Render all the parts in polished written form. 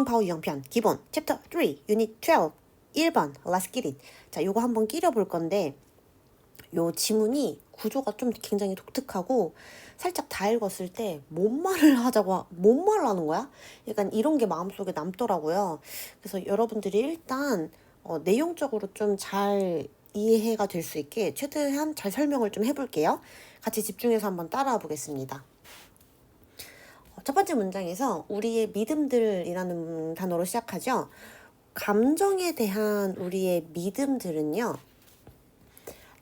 파워 유형편 기본 챕터 3 유닛 12 1번 Let's get it. 자, 요거 한번 끼려 볼 건데 요 지문이 구조가 좀 굉장히 독특하고 살짝 다 읽었을 때 뭔 말을 하는 거야? 약간 이런 게 마음속에 남더라고요. 그래서 여러분들이 일단 내용적으로 좀 잘 이해가 될 수 있게 최대한 잘 설명을 좀 해볼게요. 같이 집중해서 한번 따라와 보겠습니다. 첫 번째 문장에서 우리의 믿음들이라는 단어로 시작하죠. 감정에 대한 우리의 믿음들은요,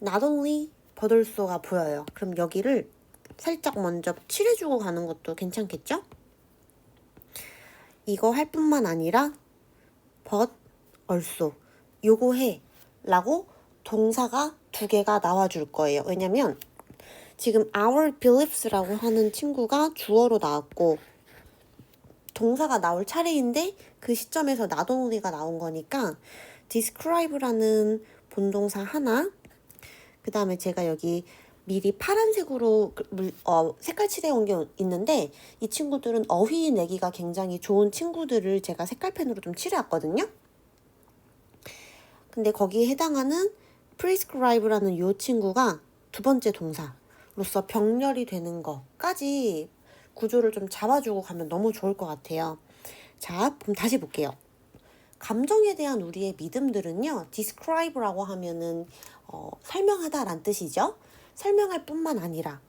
not only 버들소가 보여요. 그럼 여기를 살짝 먼저 칠해주고 가는 것도 괜찮겠죠? 이거 할 뿐만 아니라 but also 요거 해 라고 동사가 두 개가 나와줄 거예요. 왜냐면 지금 our beliefs라고 하는 친구가 주어로 나왔고 동사가 나올 차례인데 그 시점에서 not only가 나온 거니까 describe라는 본동사 하나, 그 다음에 제가 여기 미리 파란색으로 색깔 칠해온 게 있는데 이 친구들은 어휘 내기가 굉장히 좋은 친구들을 제가 색깔펜으로 좀 칠해왔거든요. 근데 거기에 해당하는 prescribe라는 이 친구가 두 번째 동사로서 병렬이 되는 것까지 구조를 좀 잡아주고 가면 너무 좋을 것 같아요. 자, 그럼 다시 볼게요. 감정에 대한 우리의 믿음들은요, describe라고 하면은 설명하다란 뜻이죠. 설명할 뿐만 아니라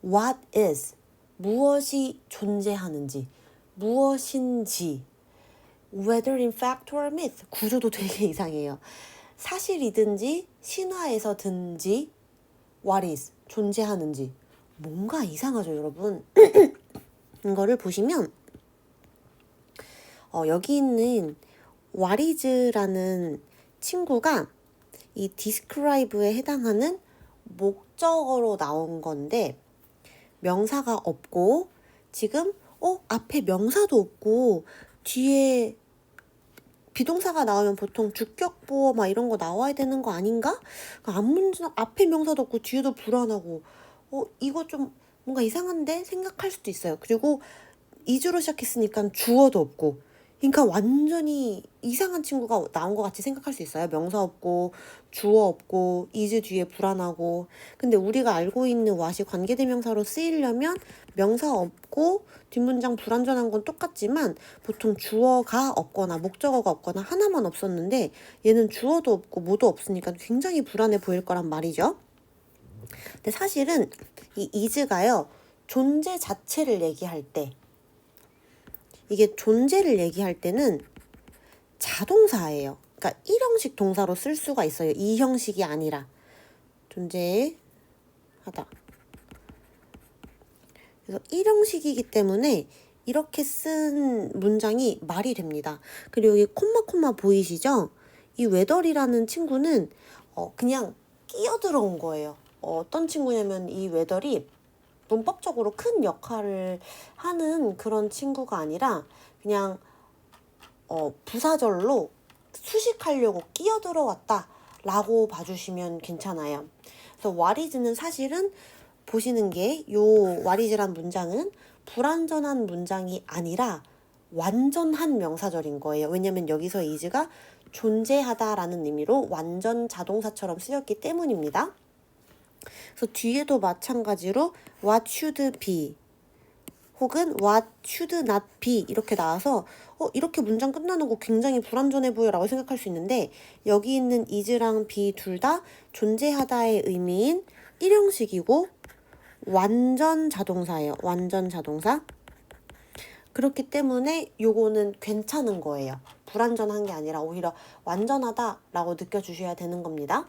what is, 무엇이 존재하는지, 무엇인지, whether in fact or myth, 구조도 되게 이상해요. 사실이든지 신화에서든지 what is, 존재하는지. 뭔가 이상하죠, 여러분? 이거를 보시면 여기 있는 what is라는 친구가 이 describe에 해당하는 목적어로 나온 건데 명사가 없고 지금 앞에 명사도 없고 뒤에 비동사가 나오면 보통 주격보어 막 이런 거 나와야 되는 거 아닌가? 앞에 명사도 없고 뒤에도 불안하고 이거 좀 뭔가 이상한데 생각할 수도 있어요. 그리고 is로 시작했으니까 주어도 없고 그러니까 완전히 이상한 친구가 나온 것 같이 생각할 수 있어요. 명사 없고 주어 없고 is 뒤에 불안하고. 근데 우리가 알고 있는 what이 관계대명사로 쓰이려면 명사 없고 뒷문장 불완전한 건 똑같지만 보통 주어가 없거나 목적어가 없거나 하나만 없었는데 얘는 주어도 없고 뭐도 없으니까 굉장히 불안해 보일 거란 말이죠. 근데 사실은 이 is가요, 존재 자체를 얘기할 때, 이게 존재를 얘기할 때는 자동사예요. 그러니까 1형식 동사로 쓸 수가 있어요. 2형식이 아니라. 존재하다. 그래서 1형식이기 때문에 이렇게 쓴 문장이 말이 됩니다. 그리고 여기 콤마 보이시죠? 이 whether이라는 친구는 그냥 끼어 들어온 거예요. 어떤 친구냐면 이 whether이 문법적으로 큰 역할을 하는 그런 친구가 아니라 그냥 부사절로 수식하려고 끼어 들어왔다 라고 봐주시면 괜찮아요. 그래서 what is는 사실은 보시는 게 요 what is란 문장은 불완전한 문장이 아니라 완전한 명사절인 거예요. 왜냐면 여기서 is가 존재하다라는 의미로 완전 자동사처럼 쓰였기 때문입니다. 그래서 뒤에도 마찬가지로 what should be 혹은 what should not be 이렇게 나와서 이렇게 문장 끝나는 거 굉장히 불완전해 보여라고 생각할 수 있는데 여기 있는 is랑 be 둘 다 존재하다의 의미인 1형식이고 완전 자동사예요. 완전 자동사. 그렇기 때문에 요거는 괜찮은 거예요. 불완전한 게 아니라 오히려 완전하다라고 느껴주셔야 되는 겁니다.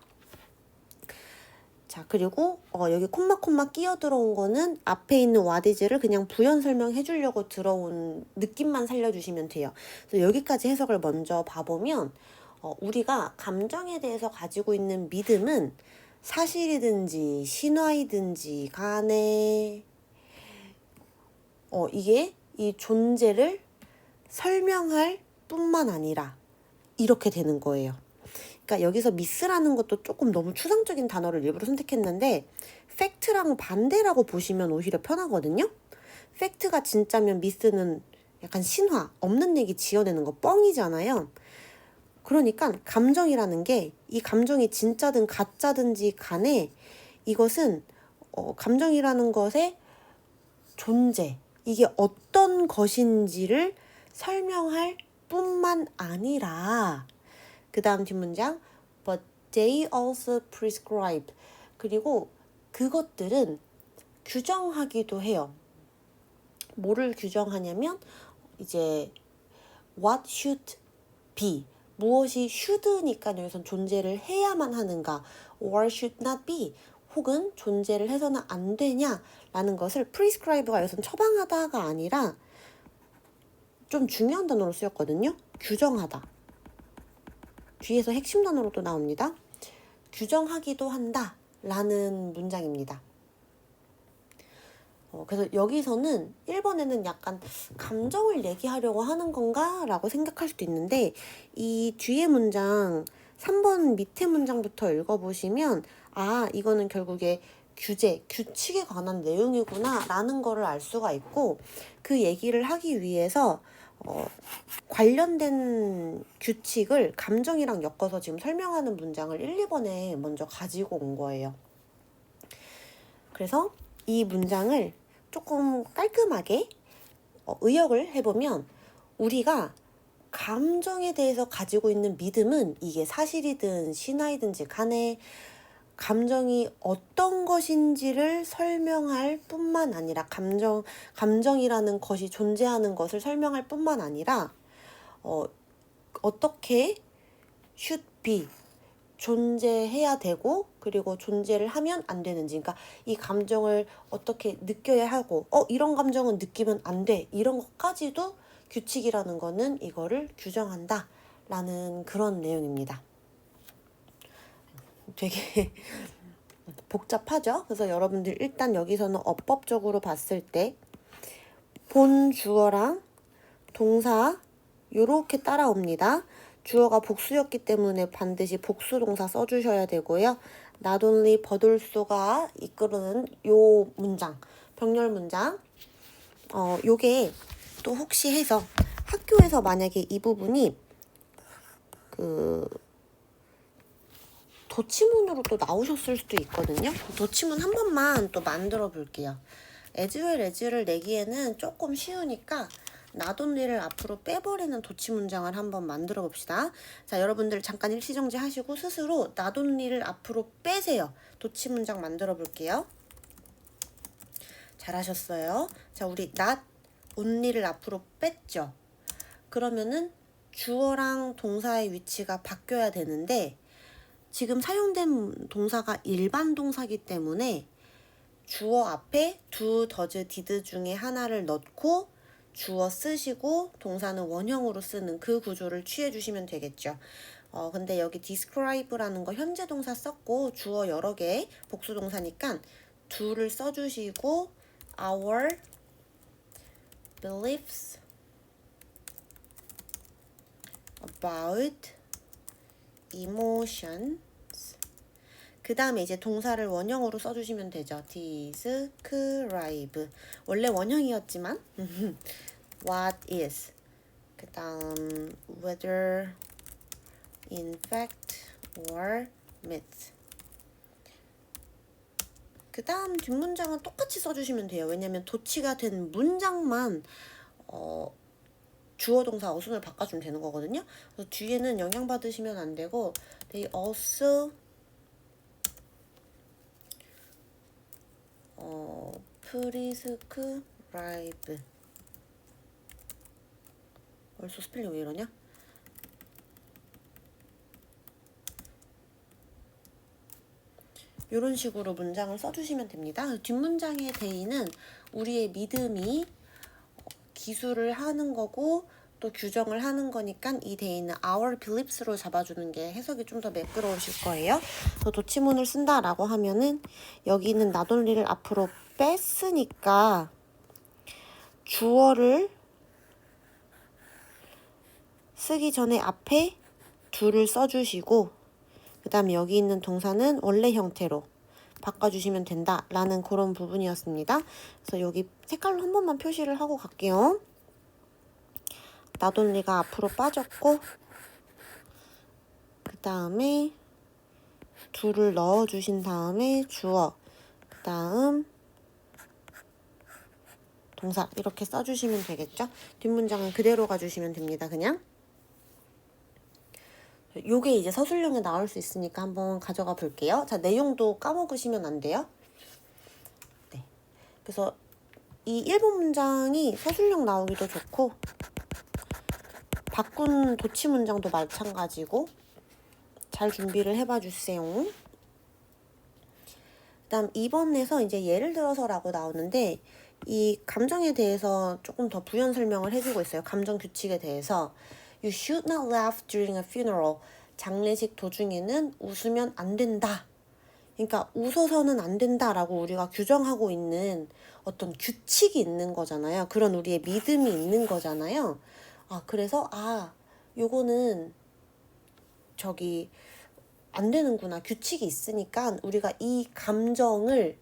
자, 그리고 여기 콤마 끼어 들어온 거는 앞에 있는 what is를 그냥 부연 설명해 주려고 들어온 느낌만 살려주시면 돼요. 그래서 여기까지 해석을 먼저 봐보면 우리가 감정에 대해서 가지고 있는 믿음은 사실이든지 신화이든지 간에 이게 이 존재를 설명할 뿐만 아니라 이렇게 되는 거예요. 그러니까 여기서 미스라는 것도 조금 너무 추상적인 단어를 일부러 선택했는데 팩트랑 반대라고 보시면 오히려 편하거든요. 팩트가 진짜면 미스는 약간 신화, 없는 얘기 지어내는 거 뻥이잖아요. 그러니까 감정이라는 게 이 감정이 진짜든 가짜든지 간에 이것은 감정이라는 것의 존재, 이게 어떤 것인지를 설명할 뿐만 아니라 그 다음 뒷문장 but they also prescribe 그리고 그것들은 규정하기도 해요. 뭐를 규정하냐면 이제 what should be 무엇이 should니까 여기선 존재를 해야만 하는가 or should not be 혹은 존재를 해서는 안 되냐라는 것을 prescribe가 여기선 처방하다가 아니라 좀 중요한 단어로 쓰였거든요. 규정하다. 뒤에서 핵심 단어로 또 나옵니다. 규정하기도 한다 라는 문장입니다. 그래서 여기서는 1번에는 약간 감정을 얘기하려고 하는 건가? 라고 생각할 수도 있는데 이 뒤에 문장 3번 밑에 문장부터 읽어보시면 이거는 결국에 규제, 규칙에 관한 내용이구나 라는 거를 알 수가 있고 그 얘기를 하기 위해서 관련된 규칙을 감정이랑 엮어서 지금 설명하는 문장을 1, 2번에 먼저 가지고 온 거예요. 그래서 이 문장을 조금 깔끔하게 의역을 해보면 우리가 감정에 대해서 가지고 있는 믿음은 이게 사실이든 신화이든지 간에 감정이 어떤 것인지를 설명할 뿐만 아니라 감정이라는 것이 존재하는 것을 설명할 뿐만 아니라 어떻게 should be 존재해야 되고 그리고 존재를 하면 안 되는지 그러니까 이 감정을 어떻게 느껴야 하고 이런 감정은 느끼면 안 돼 이런 것까지도 규칙이라는 거는 이거를 규정한다 라는 그런 내용입니다. 되게 복잡하죠? 그래서 여러분들 일단 여기서는 어법적으로 봤을 때 본 주어랑 동사 요렇게 따라옵니다. 주어가 복수였기 때문에 반드시 복수 동사 써주셔야 되고요. not only 버돌소가 이끄는 요 문장, 병렬 문장 요게 또 혹시 해서 학교에서 만약에 이 부분이 도치문으로 또 나오셨을 수도 있거든요. 도치문 한 번만 또 만들어 볼게요. as를 내기에는 조금 쉬우니까 not only를 앞으로 빼버리는 도치 문장을 한번 만들어 봅시다. 자, 여러분들 잠깐 일시정지 하시고 스스로 not only를 앞으로 빼세요. 도치 문장 만들어 볼게요. 잘하셨어요. 자, 우리 not only를 앞으로 뺐죠. 그러면은 주어랑 동사의 위치가 바뀌어야 되는데 지금 사용된 동사가 일반 동사기 때문에 주어 앞에 do, does, did 중에 하나를 넣고 주어 쓰시고 동사는 원형으로 쓰는 그 구조를 취해 주시면 되겠죠. 근데 여기 describe라는 거 현재 동사 썼고 주어 여러 개 복수 동사니까 do를 써주시고 our beliefs about emotions 그 다음에 이제 동사를 원형으로 써주시면 되죠. describe 원래 원형이었지만 what is 그 다음 whether in fact or myth 그 다음 뒷문장은 똑같이 써주시면 돼요. 왜냐면 도치가 된 문장만 주어 동사 어순을 바꿔주면 되는 거거든요. 그래서 뒤에는 영향받으시면 안 되고 they also prescribe 벌써 스펠링 왜 이러냐? 이런 식으로 문장을 써주시면 됩니다. 뒷문장의 대의는 우리의 믿음이 기술을 하는 거고 또 규정을 하는 거니까 이 대의는 our beliefs로 잡아주는 게 해석이 좀 더 매끄러우실 거예요. 도치문을 쓴다라고 하면은 여기는 not only를 앞으로 뺐으니까 주어를 쓰기 전에 앞에 do를 써주시고 그 다음에 여기 있는 동사는 원래 형태로 바꿔주시면 된다라는 그런 부분이었습니다. 그래서 여기 색깔로 한 번만 표시를 하고 갈게요. 나돈리가 앞으로 빠졌고 그 다음에 do를 넣어주신 다음에 주어, 그 다음 동사 이렇게 써주시면 되겠죠? 뒷문장은 그대로 가주시면 됩니다. 그냥 요게 이제 서술형에 나올 수 있으니까 한번 가져가 볼게요. 자, 내용도 까먹으시면 안 돼요. 네. 그래서 이 1번 문장이 서술형 나오기도 좋고 바꾼 도치 문장도 마찬가지고 잘 준비를 해봐 주세요. 그다음 2번에서 이제 예를 들어서라고 나오는데 이 감정에 대해서 조금 더 부연 설명을 해주고 있어요. 감정 규칙에 대해서. You should not laugh during a funeral. 장례식 도중에는 웃으면 안 된다. 그러니까 웃어서는 안 된다라고 우리가 규정하고 있는 어떤 규칙이 있는 거잖아요. 그런 우리의 믿음이 있는 거잖아요. 그래서 요거는 안 되는구나. 규칙이 있으니까 우리가 이 감정을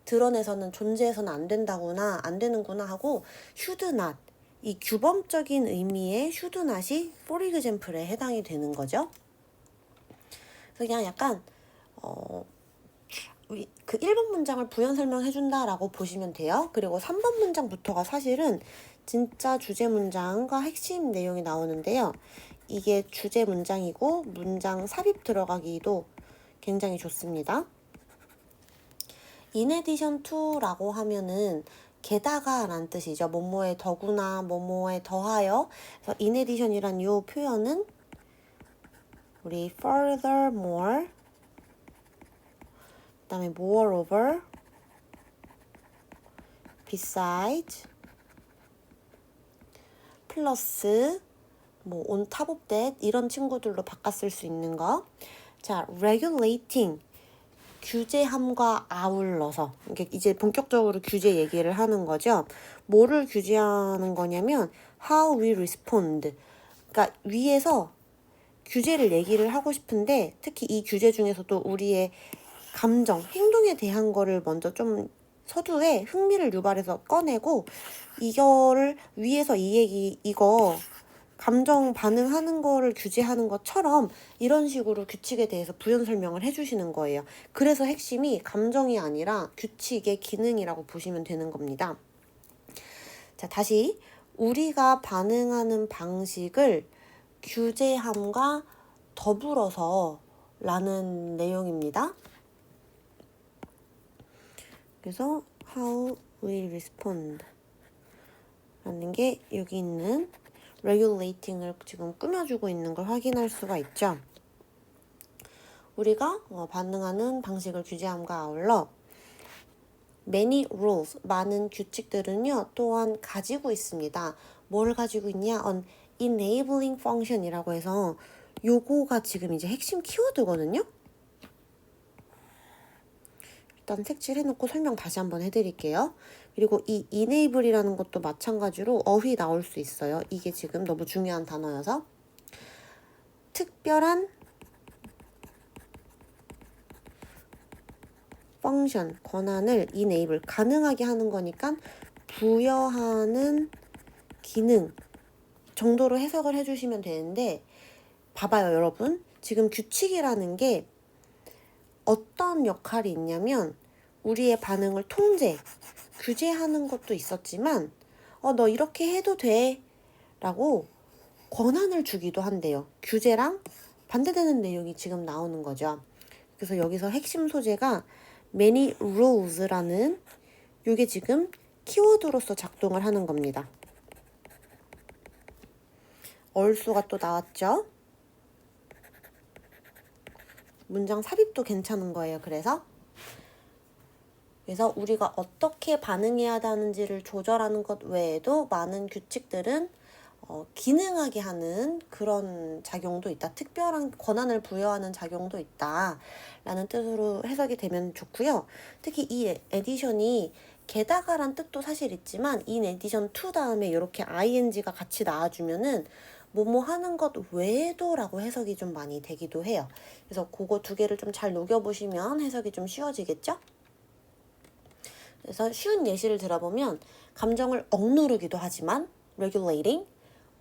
드러내서는 존재해서는 안 된다구나, 안 되는구나 하고 should not, 이 규범적인 의미의 should not이 for example에 해당이 되는 거죠. 그래서 그냥 약간 그 1번 문장을 부연 설명해준다라고 보시면 돼요. 그리고 3번 문장부터가 사실은 진짜 주제 문장과 핵심 내용이 나오는데요. 이게 주제 문장이고 문장 삽입 들어가기도 굉장히 좋습니다. In addition to라고 하면은 게다가 라는 뜻이죠. 뭐뭐에 더구나, 뭐뭐에 더하여. 그래서 in addition이란 이 표현은 우리 furthermore, 그 다음에 moreover, besides, 플러스, on top of that 이런 친구들로 바꿨을 수 있는 거. 자, regulating, 규제함과 아울러서 이제 본격적으로 규제 얘기를 하는 거죠. 뭐를 규제하는 거냐면 how we respond. 그러니까 위에서 규제를 얘기를 하고 싶은데 특히 이 규제 중에서도 우리의 감정, 행동에 대한 거를 먼저 좀 서두에 흥미를 유발해서 꺼내고 이거를 위에서 이거 감정 반응하는 거를 규제하는 것처럼 이런 식으로 규칙에 대해서 부연 설명을 해주시는 거예요. 그래서 핵심이 감정이 아니라 규칙의 기능이라고 보시면 되는 겁니다. 자, 다시 우리가 반응하는 방식을 규제함과 더불어서 라는 내용입니다. 그래서 how we respond 라는 게 여기 있는 regulating을 지금 꾸며주고 있는 걸 확인할 수가 있죠. 우리가 반응하는 방식을 규제함과 아울러 many rules, 많은 규칙들은요 또한 가지고 있습니다. 뭘 가지고 있냐? an enabling function이라고 해서 요거가 지금 이제 핵심 키워드거든요. 일단 색칠해놓고 설명 다시 한번 해드릴게요. 그리고 이 enable이라는 것도 마찬가지로 어휘 나올 수 있어요. 이게 지금 너무 중요한 단어여서. 특별한 펑션, 권한을 enable, 가능하게 하는 거니까 부여하는 기능 정도로 해석을 해주시면 되는데 봐봐요, 여러분. 지금 규칙이라는 게 어떤 역할이 있냐면 우리의 반응을 통제, 규제하는 것도 있었지만 너 이렇게 해도 돼 라고 권한을 주기도 한대요. 규제랑 반대되는 내용이 지금 나오는 거죠. 그래서 여기서 핵심 소재가 many rules라는 이게 지금 키워드로서 작동을 하는 겁니다. 얼수가 또 나왔죠. 문장 삽입도 괜찮은 거예요. 그래서 우리가 어떻게 반응해야 하는지를 조절하는 것 외에도 많은 규칙들은 기능하게 하는 그런 작용도 있다. 특별한 권한을 부여하는 작용도 있다. 라는 뜻으로 해석이 되면 좋고요. 특히 이 에디션이 게다가란 뜻도 사실 있지만 in addition to 다음에 이렇게 ing가 같이 나와주면은 뭐뭐 하는 것 외에도 라고 해석이 좀 많이 되기도 해요. 그래서 그거 두 개를 좀 잘 녹여보시면 해석이 좀 쉬워지겠죠? 그래서 쉬운 예시를 들어보면 감정을 억누르기도 하지만 regulating,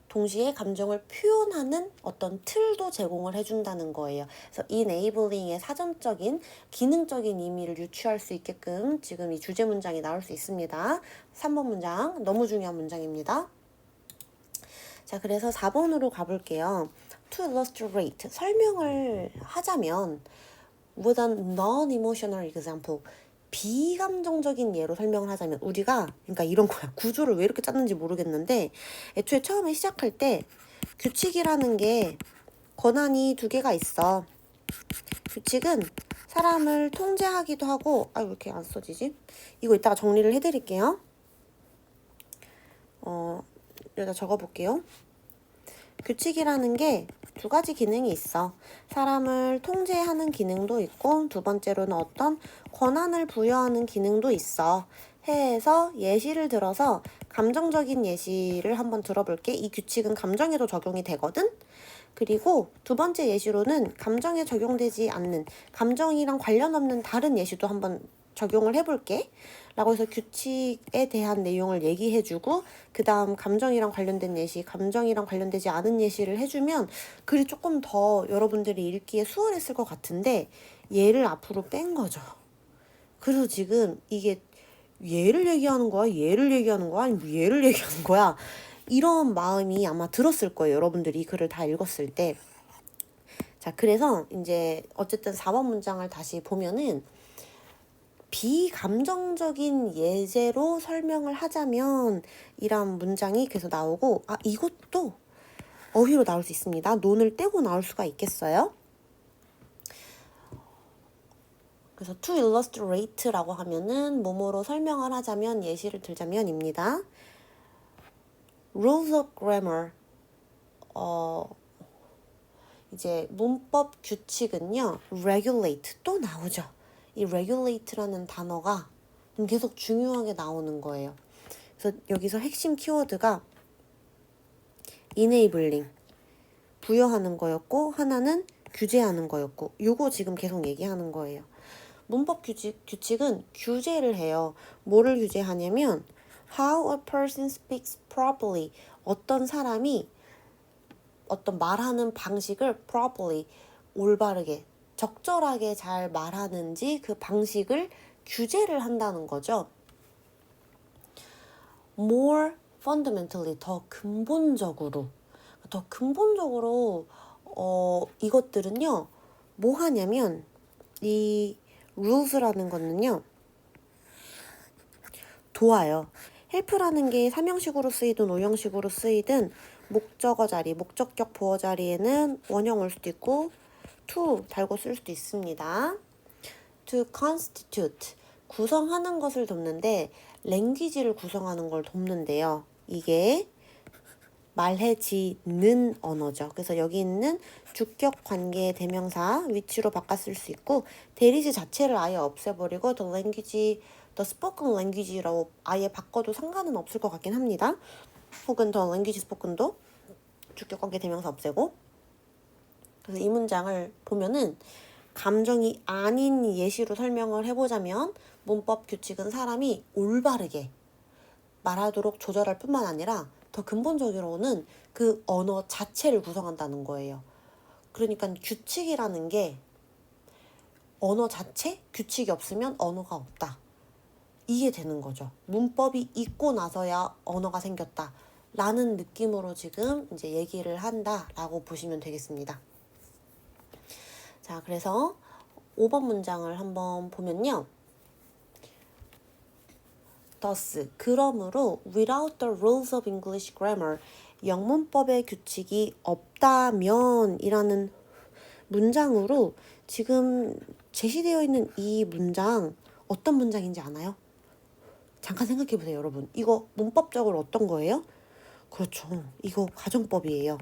동시에 감정을 표현하는 어떤 틀도 제공을 해준다는 거예요. 그래서 enabling 의 사전적인 기능적인 의미를 유추할 수 있게끔 지금 이 주제 문장이 나올 수 있습니다. 3번 문장 너무 중요한 문장입니다. 자, 그래서 4번으로 가볼게요. To illustrate, 설명을 하자면 with a non-emotional example, 비감정적인 예로 설명을 하자면 우리가 그러니까 이런 거야. 구조를 왜 이렇게 짰는지 모르겠는데 애초에 처음에 시작할 때 규칙이라는 게 권한이 두 개가 있어. 규칙은 사람을 통제하기도 하고 왜 이렇게 안 써지지? 이거 이따가 정리를 해드릴게요. 여기다 적어볼게요. 규칙이라는 게 두 가지 기능이 있어. 사람을 통제하는 기능도 있고 두 번째로는 어떤 권한을 부여하는 기능도 있어. 해서 예시를 들어서 감정적인 예시를 한번 들어볼게. 이 규칙은 감정에도 적용이 되거든. 그리고 두 번째 예시로는 감정에 적용되지 않는 감정이랑 관련 없는 다른 예시도 한번 적용을 해볼게. 라고 해서 규칙에 대한 내용을 얘기해주고 그 다음 감정이랑 관련된 예시, 감정이랑 관련되지 않은 예시를 해주면 글이 조금 더 여러분들이 읽기에 수월했을 것 같은데 얘를 앞으로 뺀 거죠. 그래서 지금 이게 얘를 얘기하는 거야? 얘를 얘기하는 거야? 아니면 얘를 얘기하는 거야? 이런 마음이 아마 들었을 거예요. 여러분들이 이 글을 다 읽었을 때. 자, 그래서 이제 어쨌든 4번 문장을 다시 보면은 비감정적인 예제로 설명을 하자면 이란 문장이 계속 나오고 이것도 어휘로 나올 수 있습니다. 논을 떼고 나올 수가 있겠어요? 그래서 to illustrate라고 하면은 뭐뭐로 설명을 하자면 예시를 들자면입니다. rules of grammar 이제 문법 규칙은요 regulate 또 나오죠. 이 regulate라는 단어가 계속 중요하게 나오는 거예요. 그래서 여기서 핵심 키워드가 enabling 부여하는 거였고 하나는 규제하는 거였고 요거 지금 계속 얘기하는 거예요. 문법 규칙은 규제를 해요. 뭐를 규제하냐면 how a person speaks properly 어떤 사람이 어떤 말하는 방식을 properly 올바르게 적절하게 잘 말하는지 그 방식을 규제를 한다는 거죠. more fundamentally 더 근본적으로 이것들은요 뭐 하냐면 이 rules라는 거는요 도와요. help라는 게 3형식으로 쓰이든 5형식으로 쓰이든 목적어 자리, 목적격 보어 자리에는 원형 올 수도 있고 to 달고 쓸 수도 있습니다. to constitute 구성하는 것을 돕는데 랭귀지를 구성하는 걸 돕는데요. 이게 말해지는 언어죠. 그래서 여기 있는 주격 관계 대명사 위치로 바꿨을 수 있고 대리시 자체를 아예 없애버리고 the language, the spoken language라고 아예 바꿔도 상관은 없을 것 같긴 합니다. 혹은 the language spoken도 주격 관계 대명사 없애고 그래서 이 문장을 보면은 감정이 아닌 예시로 설명을 해보자면 문법 규칙은 사람이 올바르게 말하도록 조절할 뿐만 아니라 더 근본적으로는 그 언어 자체를 구성한다는 거예요. 그러니까 규칙이라는 게 언어 자체? 규칙이 없으면 언어가 없다. 이게 되는 거죠. 문법이 있고 나서야 언어가 생겼다. 라는 느낌으로 지금 이제 얘기를 한다라고 보시면 되겠습니다. 자, 그래서 5번 문장을 한번 보면요. thus, 그러므로 without the rules of English grammar, 영문법의 규칙이 없다면 이라는 문장으로 지금 제시되어 있는 이 문장 어떤 문장인지 아나요? 잠깐 생각해 보세요, 여러분. 이거 문법적으로 어떤 거예요? 그렇죠. 이거 가정법이에요.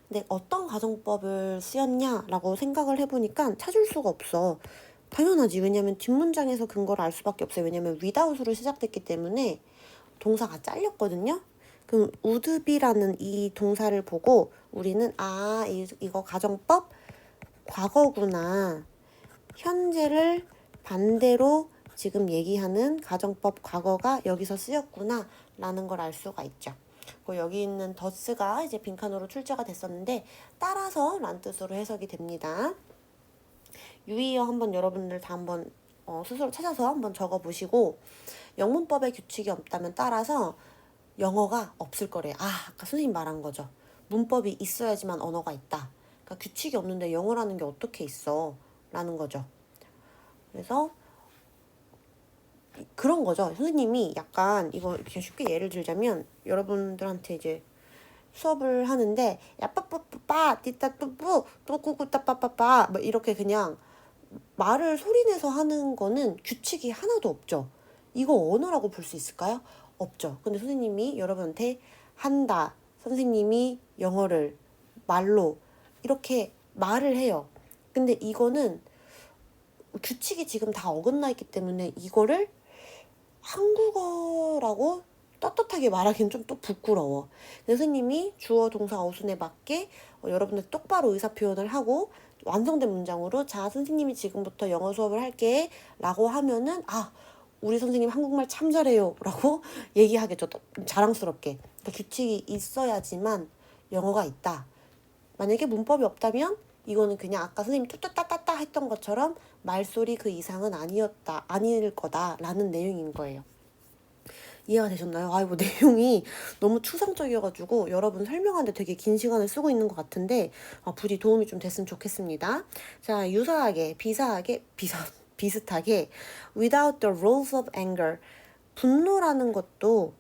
근데 어떤 가정법을 쓰였냐라고 생각을 해보니까 찾을 수가 없어. 당연하지. 왜냐면 뒷문장에서 근거를 알 수밖에 없어요. 왜냐면 without으로 시작됐기 때문에 동사가 잘렸거든요. 그럼 would be라는 이 동사를 보고 우리는 이거 가정법 과거구나. 현재를 반대로 지금 얘기하는 가정법 과거가 여기서 쓰였구나 라는 걸 알 수가 있죠. 그리고 여기 있는 더스가 이제 빈칸으로 출제가 됐었는데 따라서 라는 뜻으로 해석이 됩니다. 유의어 한번 여러분들 다 한번 스스로 찾아서 한번 적어보시고 영문법에 규칙이 없다면 따라서 영어가 없을 거래요. 아까 선생님 말한 거죠. 문법이 있어야지만 언어가 있다. 그러니까 규칙이 없는데 영어라는 게 어떻게 있어? 라는 거죠. 그래서 그런 거죠. 선생님이 약간 이거 이렇게 쉽게 예를 들자면 여러분들한테 이제 수업을 하는데 야 빠빠빠빠 띠따뚜뿌 또꾸꾸따빠빠빠 뭐 이렇게 그냥 말을 소리내서 하는 거는 규칙이 하나도 없죠. 이거 언어라고 볼 수 있을까요? 없죠. 근데 선생님이 여러분한테 한다. 선생님이 영어를 말로 이렇게 말을 해요. 근데 이거는 규칙이 지금 다 어긋나 있기 때문에 이거를 한국어라고 떳떳하게 말하기는 좀 또 부끄러워. 선생님이 주어 동사 어순에 맞게 여러분들 똑바로 의사 표현을 하고 완성된 문장으로 자 선생님이 지금부터 영어 수업을 할게 라고 하면은 우리 선생님 한국말 참 잘해요 라고 얘기하겠죠. 자랑스럽게. 그러니까 규칙이 있어야지만 영어가 있다. 만약에 문법이 없다면 이거는 그냥 아까 선생님이 뚜뚜따따따 했던 것처럼 말소리 그 이상은 아닐 거다라는 내용인 거예요. 이해가 되셨나요? 뭐 내용이 너무 추상적이어가지고 여러분 설명하는데 되게 긴 시간을 쓰고 있는 것 같은데 부디 도움이 좀 됐으면 좋겠습니다. 자, 유사하게, 비슷하게 without the rules of anger 분노라는 것도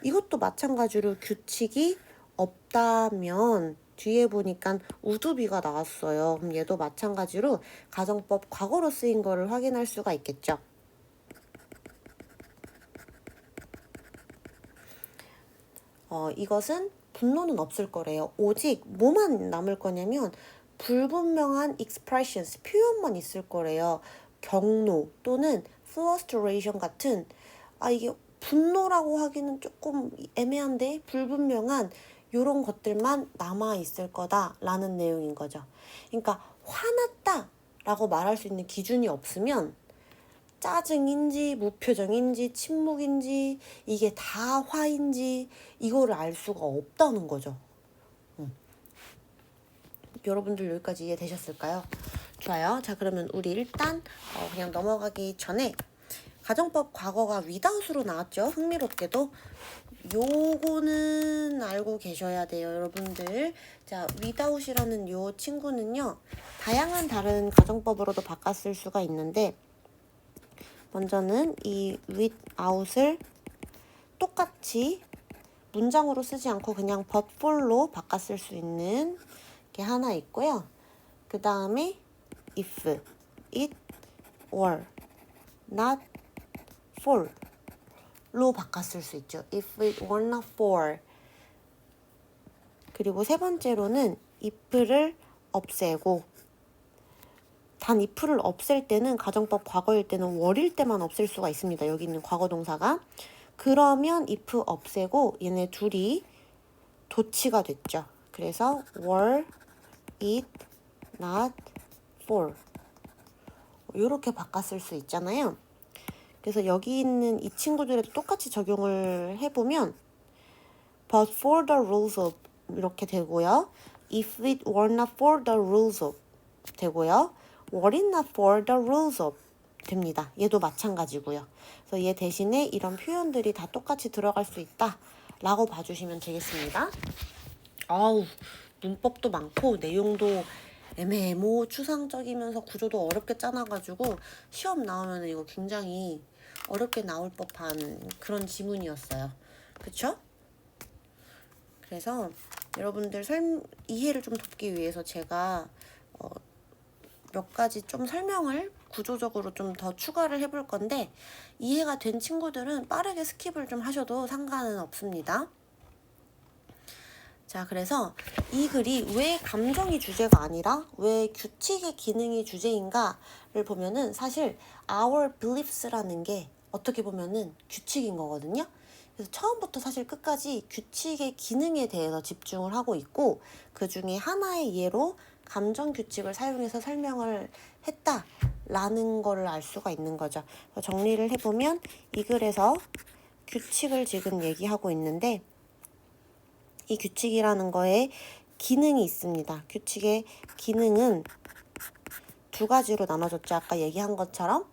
이것도 마찬가지로 규칙이 없다면 뒤에 보니까 우두비가 나왔어요. 그럼 얘도 마찬가지로 가정법 과거로 쓰인 거를 확인할 수가 있겠죠. 이것은 분노는 없을 거래요. 오직 뭐만 남을 거냐면 불분명한 expressions, 표현만 있을 거래요. 경로 또는 frustration 같은 이게 분노라고 하기는 조금 애매한데 불분명한 이런 것들만 남아있을 거다라는 내용인 거죠. 그러니까 화났다 라고 말할 수 있는 기준이 없으면 짜증인지 무표정인지 침묵인지 이게 다 화인지 이거를 알 수가 없다는 거죠. 여러분들 여기까지 이해되셨을까요? 좋아요. 자, 그러면 우리 일단 그냥 넘어가기 전에 가정법 과거가 without으로 나왔죠. 흥미롭게도 요거는 알고 계셔야 돼요, 여러분들. 자, without이라는 요 친구는요, 다양한 다른 가정법으로도 바꿨을 수가 있는데 먼저는 이 without을 똑같이 문장으로 쓰지 않고 그냥 but for로 바꿨을 수 있는 게 하나 있고요. 그 다음에 if it were not for 로 바꿨을 수 있죠. if it were not for. 그리고 세 번째로는 if를 없애고 단 if를 없앨 때는 가정법 과거일 때는 were일 때만 없앨 수가 있습니다. 여기 있는 과거 동사가. 그러면 if 없애고 얘네 둘이 도치가 됐죠. 그래서 were it not for 이렇게 바꿨을 수 있잖아요. 그래서 여기 있는 이 친구들에도 똑같이 적용을 해보면 but for the rules of 이렇게 되고요. if it were not for the rules of 되고요. were it not for the rules of 됩니다. 얘도 마찬가지고요. 그래서 얘 대신에 이런 표현들이 다 똑같이 들어갈 수 있다 라고 봐주시면 되겠습니다. 문법도 많고 내용도 애매모 추상적이면서 구조도 어렵게 짜놔가지고 시험 나오면 이거 굉장히 어렵게 나올 법한 그런 지문이었어요. 그쵸? 그래서 여러분들 이해를 좀 돕기 위해서 제가 몇 가지 좀 설명을 구조적으로 좀 더 추가를 해볼 건데 이해가 된 친구들은 빠르게 스킵을 좀 하셔도 상관은 없습니다. 자, 그래서 이 글이 왜 감정이 주제가 아니라 왜 규칙의 기능이 주제인가를 보면은 사실 our beliefs라는 게 어떻게 보면은 규칙인 거거든요. 그래서 처음부터 사실 끝까지 규칙의 기능에 대해서 집중을 하고 있고 그 중에 하나의 예로 감정 규칙을 사용해서 설명을 했다라는 거를 알 수가 있는 거죠. 정리를 해보면 이 글에서 규칙을 지금 얘기하고 있는데 이 규칙이라는 거에 기능이 있습니다. 규칙의 기능은 두 가지로 나눠졌죠. 아까 얘기한 것처럼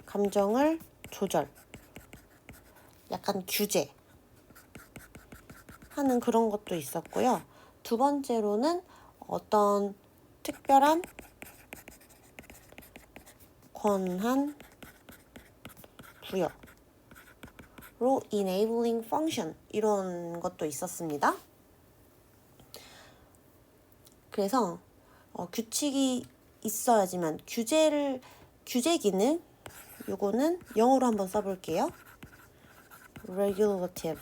감정을 조절, 약간 규제 하는 그런 것도 있었고요. 두 번째로는 어떤 특별한 권한 부여로 enabling function 이런 것도 있었습니다. 그래서 규칙이 있어야지만 규제 기능 요거는 영어로 한번 써볼게요. regulative.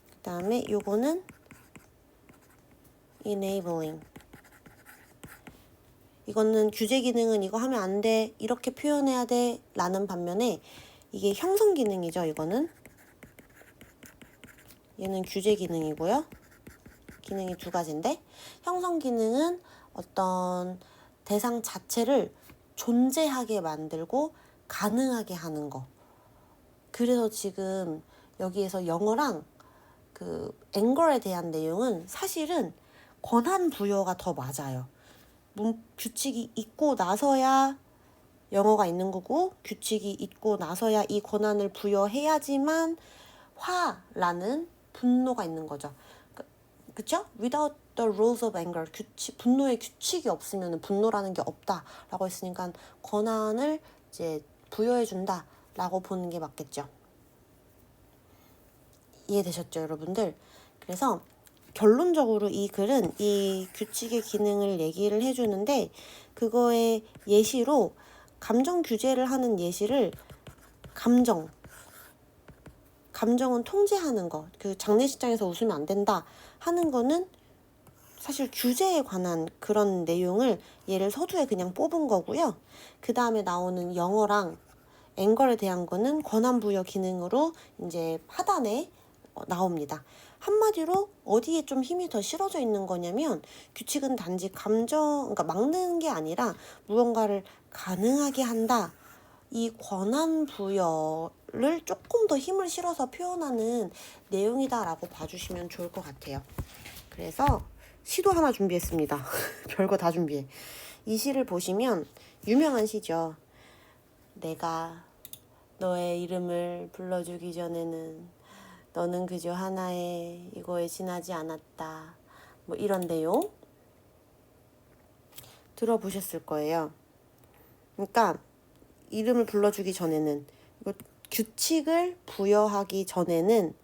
그 다음에 요거는 enabling. 이거는 규제 기능은 이거 하면 안 돼, 이렇게 표현해야 돼 라는 반면에 이게 형성 기능이죠. 이거는 얘는 규제 기능이고요. 기능이 두 가지인데 형성 기능은 어떤 대상 자체를 존재하게 만들고 가능하게 하는 거. 그래서 지금 여기에서 영어랑 그 앵걸에 대한 내용은 사실은 권한 부여가 더 맞아요. 규칙이 있고 나서야 영어가 있는 거고 규칙이 있고 나서야 이 권한을 부여해야지만 화라는 분노가 있는 거죠. 그쵸? Without the rules of anger, 분노의 규칙이 없으면 분노라는 게 없다라고 했으니까 권한을 이제 부여해준다라고 보는 게 맞겠죠. 이해되셨죠, 여러분들? 그래서 결론적으로 이 글은 이 규칙의 기능을 얘기를 해주는데 그거의 예시로 감정 규제를 하는 예시를 감정은 통제하는 거, 그 장례식장에서 웃으면 안 된다 하는 거는 사실 규제에 관한 그런 내용을 얘를 서두에 그냥 뽑은 거고요. 그 다음에 나오는 영어랑 앵걸에 대한 거는 권한 부여 기능으로 이제 하단에 나옵니다. 한마디로 어디에 좀 힘이 더 실어져 있는 거냐면 규칙은 단지 그러니까 막는 게 아니라 무언가를 가능하게 한다. 이 권한 부여를 조금 더 힘을 실어서 표현하는 내용이다라고 봐주시면 좋을 것 같아요. 그래서 시도 하나 준비했습니다. 별거 다 준비해. 이 시를 보시면 유명한 시죠. 내가 너의 이름을 불러주기 전에는 너는 그저 하나의 이거에 지나지 않았다. 뭐 이런 내용 들어보셨을 거예요. 그러니까 이름을 불러주기 전에는 이거 규칙을 부여하기 전에는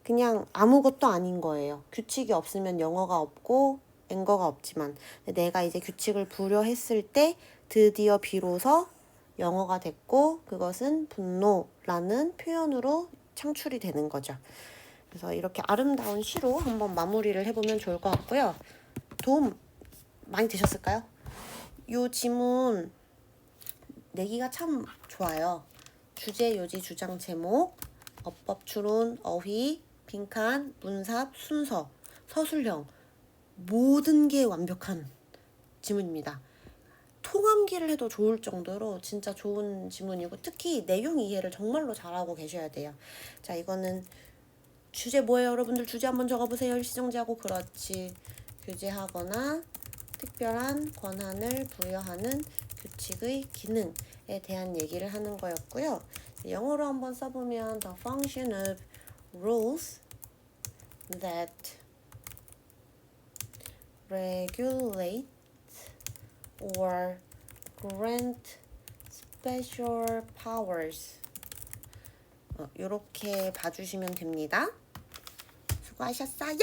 그냥 아무것도 아닌 거예요. 규칙이 없으면 영어가 없고 앵거가 없지만 내가 이제 규칙을 부여했을 때 드디어 비로소 영어가 됐고 그것은 분노라는 표현으로 창출이 되는 거죠. 그래서 이렇게 아름다운 시로 한번 마무리를 해보면 좋을 것 같고요. 도움 많이 되셨을까요? 이 지문 내기가 참 좋아요. 주제, 요지, 주장, 제목, 어법, 추론, 어휘, 빈칸, 문삽, 순서, 서술형 모든 게 완벽한 지문입니다. 통암기를 해도 좋을 정도로 진짜 좋은 지문이고 특히 내용 이해를 정말로 잘하고 계셔야 돼요. 자, 이거는 주제 뭐예요? 여러분들 주제 한번 적어보세요. 일시정지하고. 그렇지. 규제하거나 특별한 권한을 부여하는 규칙의 기능에 대한 얘기를 하는 거였고요. 영어로 한번 써보면 The function of rules that regulate or grant special powers. 이렇게 봐주시면 됩니다. 수고하셨어요.